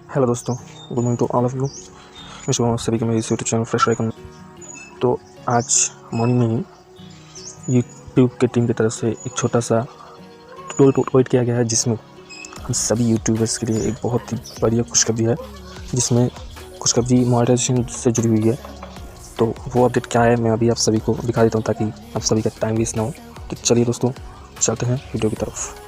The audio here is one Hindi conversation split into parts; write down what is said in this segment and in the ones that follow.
हेलो दोस्तों, good morning to all of you. मैं शुभ सभी के मेरे यूट्यूब चैनल फ्रेश आइकन। तो आज मॉर्निंग में ही यूट्यूब के टीम की तरफ से एक छोटा सा ट्यूटोरियल प्रोवाइड किया गया है, जिसमें हम सभी यूट्यूबर्स के लिए एक बहुत ही बढ़िया खुशखबरी है, जिसमें खुशखबरी मोनेटाइजेशन से जुड़ी हुई है। तो वो अपडेट क्या है मैं अभी आप सभी को दिखा देता हूँ, ताकि आप सभी का टाइम वेस्ट ना हो। तो चलिए दोस्तों, चलते हैं वीडियो की तरफ।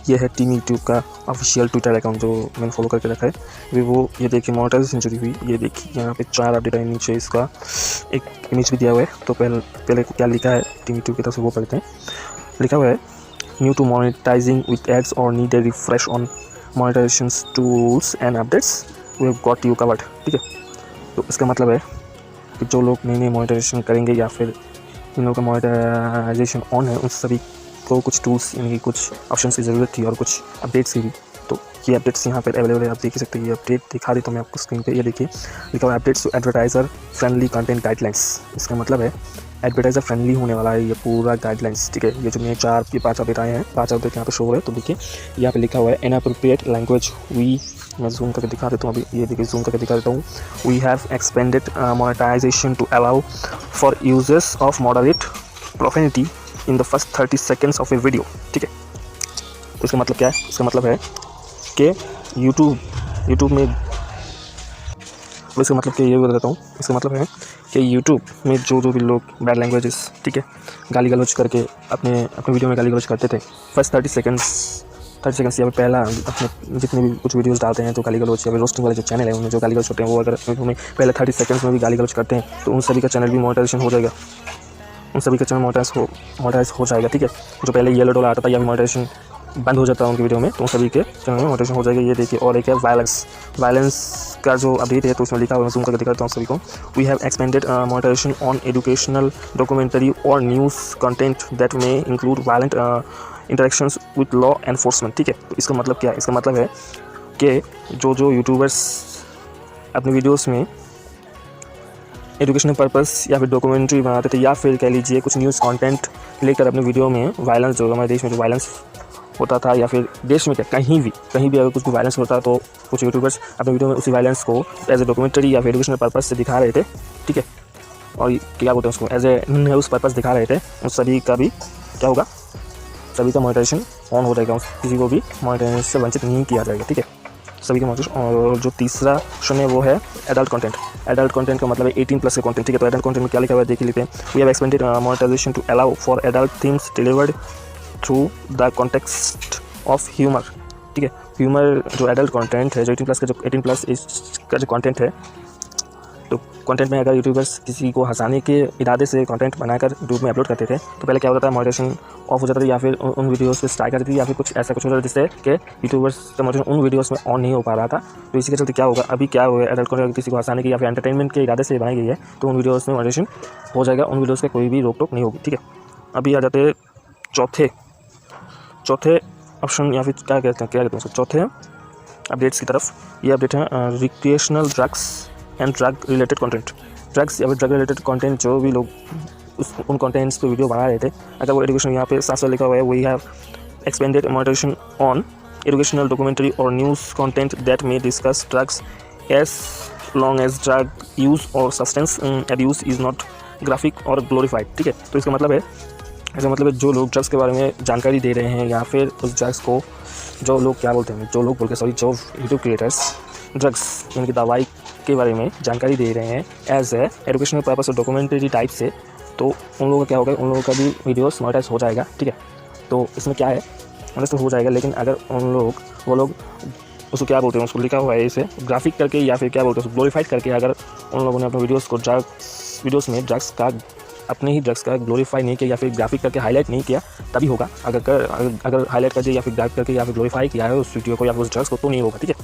ये है टीम यूट्यूब का ऑफिशियल ट्विटर अकाउंट जो मैंने फॉलो करके रखा है। अभी वो ये देखिए मोनेटाइजेशन जुड़ी हुई, ये देखिए यहाँ पे 4 अपडेट है, नीचे इसका एक इमेज भी दिया हुआ है। तो पहले क्या लिखा है टीम यूट्यूब की तरफ से वो पढ़ते हैं। लिखा हुआ है, new to monetising with ads और need a refresh on monetisation tools and updates, we have got you covered. ठीक है, तो इसका मतलब है कि जो लोग नई नई मोनेटाइजेशन करेंगे या फिर इन लोगों का मोनेटाइजेशन ऑन है, उन सभी को कुछ टूल्स यानी कि कुछ ऑप्शन की ज़रूरत थी और कुछ अपडेट्स की भी। तो ये अपडेट्स यहाँ पर अवेलेबल है, आप देख सकते हैं। ये अपडेट दिखा देता हूँ मैं आपको स्क्रीन पे। ये देखिए लिखा हुआ है, updates to advertiser friendly content guidelines. इसका मतलब है एडवर्टाइज़र फ्रेंडली होने वाला है ये पूरा गाइडलाइंस। ठीक है, ये जो नए 4-5 अपडेट आए हैं, 5 अपडेट यहाँ पे शो हो रहे हैं। तो देखिए यहाँ पे लिखा हुआ है, इनअप्रोप्रिएट लैंग्वेज वी, मैं जूम करके दिखा देता हूँ अभी। ये देखिए जूम करके दिखा देता हूँ। We have expanded monetization to allow for users of moderate profanity in the first 30 seconds of a video. ठीक है, तो इसका मतलब क्या है? इसका मतलब है कि यूट्यूब में, इसका मतलब कि ये बता देता हूँ। इसका मतलब है कि यूट्यूब में जो भी लोग बैड लैंग्वेजेस, ठीक है, गाली गलौज करके अपने वीडियो में गाली गलौज करते थे, फर्स्ट 30 सेकेंड्स या फिर पहला अपने जितने भी कुछ वीडियोस डालते हैं तो गाली गलौज या फिर रोस्टिंग वाले जो चैनल है उनमें जो गाली गलौज करते हैं, वो अगर वीडियो में पहले 30 सेकेंड्स में भी गाली गलौज करते हैं तो उन सभी का चैनल भी मोनेटाइजेशन हो जाएगा। उन सभी का चैनल मोनेटाइज हो जाएगा। ठीक है, जो पहले येलो डॉलर आता था या मोनेटाइजेशन बंद हो जाता है उनकी वीडियो में, तो उन सभी के चैनल में मोनेटाइजेशन हो जाएगा। ये देखिए, और एक है वायलेंस का जो अपडेट है, तो इसमें लिखा हुआ है, जूम करके दिखाता हूँ सभी को। We have expanded monetization on educational documentary और न्यूज़ कंटेंट दैट में include violent interactions with law enforcement. ठीक है, तो इसका मतलब क्या है? इसका मतलब है कि जो यूट्यूबर्स अपने वीडियोज़ में एजुकेशनल पर्पस या फिर डॉक्यूमेंट्री बनाते थे, या फिर कह लीजिए कुछ न्यूज़ कंटेंट लेकर अपने वीडियो में वायलेंस, जो हमारे देश में जो वायलेंस होता था, या फिर देश में क्या कहीं भी अगर कुछ भी वायलेंस होता तो कुछ यूट्यूबर्स अपने वीडियो में उसी वायलेंस को एज ए डॉक्यूमेंट्री या फिर एजुकेशनल पर्पस से दिखा रहे थे। ठीक है, और क्या बोलते हैं उसको, एज ए न्यूज़ पर्पस दिखा रहे थे। उस सभी का भी क्या होगा? सभी का मोनेटाइजेशन ऑन हो जाएगा, किसी को भी मोनेटाइजेशन से वंचित नहीं किया जाएगा। ठीक है, सभी के मौजूद। और जो तीसरा ऑप्शन है वो है एडल्ट कंटेंट। एडल्ट कंटेंट का मतलब है 18+ के कंटेंट। ठीक है, तो एडल्ट कंटेंट में क्या लिखा हुआ है देख लेते हैं। We have expanded monetization to allow for adult themes delivered through the context of humour. ठीक है, ह्यूमर जो एडल्ट कंटेंट है, जो 18+ का जो कंटेंट है, तो कंटेंट में अगर यूट्यूबर्स किसी को हंसाने के इरादे से कंटेंट बनाकर यूट्यूब में अपलोड करते थे, तो पहले क्या होता था, मोनेटाइजेशन ऑफ हो जाता था, या फिर उन वीडियोस पे स्ट्राइक आती थी, या फिर कुछ ऐसा कुछ होता था जिससे कि यूट्यूबर्स का मोनेटाइजेशन उन वीडियोस में ऑन नहीं हो पा रहा था। तो इसी के चलते क्या होगा, अभी क्या होगा, एडल्ट कंटेंट किसी को हंसाने की या फिर एंटरटेनमेंट के इरादे से बनाई गई है, तो उन वीडियोज़ में मोनेटाइजेशन हो जाएगा। उन वीडियोज़ का कोई भी रोक टोक नहीं होगी। ठीक है, अभी आ जाते चौथे ऑप्शन, या फिर क्या कहते हैं उसको, चौथे अपडेट्स की तरफ। ये अपडेट है recreational drugs and drug related content. Drugs या फिर ड्रग रिलेटेड कंटेंट जो भी लोग उन कंटेंट्स पे वीडियो बना रहे थे, अगर वो एजुकेशन, यहाँ पे साफ साफ लिखा हुआ है, we have expanded monetization on educational documentary और news content that may discuss drugs as long as drug use और substance abuse is not graphic और ग्लोरीफाइड। ठीक है, तो इसका मतलब है जो लोग ड्रग्स के बारे में जानकारी दे रहे हैं, या फिर उस ड्रग्स को जो लोग जो यूट्यूब क्रिएटर्स ड्रग्स यानी कि दवाई के बारे में जानकारी दे रहे हैं एज ए एजुकेशनल पर्पस और डॉक्यूमेंट्री टाइप से, तो उन लोगों का क्या होगा, उन लोगों का भी वीडियोस मोनेटाइज हो जाएगा। ठीक है, तो इसमें क्या है, मोनेटाइज तो हो जाएगा, लेकिन अगर वो लोग उसको क्या बोलते हैं, उसको लिखा हुआ है इसे ग्राफिक करके या फिर क्या बोलते हैं उसको ग्लोरीफाइड करके, अगर उन लोगों ने अपने वीडियोस में अपने ही ड्रग्स का ग्लोरीफाई नहीं किया या फिर ग्राफिक करके हाईलाइट नहीं किया, तभी होगा। अगर हाईलाइट कर दिया या फिर ग्राफिक करके या फिर ग्लोरीफाई किया है उस वीडियो को या फिर उस ड्रग्स को, तो नहीं होगा। ठीक है,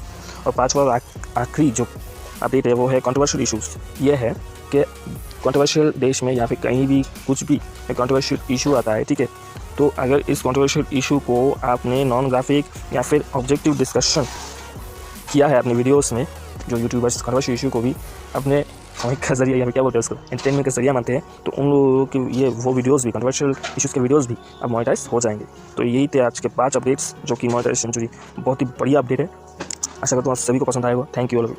और 5वां आखिरी जो अपडेट है वो है कंट्रोवर्शियल इशूज़। ये है कि कंट्रोवर्शियल देश में या फिर कहीं भी कुछ भी कंट्रोवर्शियल इशू आता है, ठीक है, तो अगर इस कंट्रोवर्शियल इशू को आपने नॉन ग्राफिक या फिर ऑब्जेक्टिव डिस्कशन किया है अपने वीडियोस में, जो यूट्यूबर्स कंट्रोवर्शियल इशू को भी अपने कमाई का जरिया, या क्या बोलते हैं उसको, एंटरटेनमेंट का जरिया मानते हैं, तो उन लोगों की ये वो वीडियोज़ भी, कंट्रोवर्शियल इशूज़ के वीडियोज़ भी अब मोनेटाइज हो जाएंगे। तो यही थे आज के 5 अपडेट्स, जो कि मोनेटाइज सेंचुरी बहुत ही बढ़िया अपडेट है। आशा करता हूँ आप सभी को पसंद आएगा। Thank you all.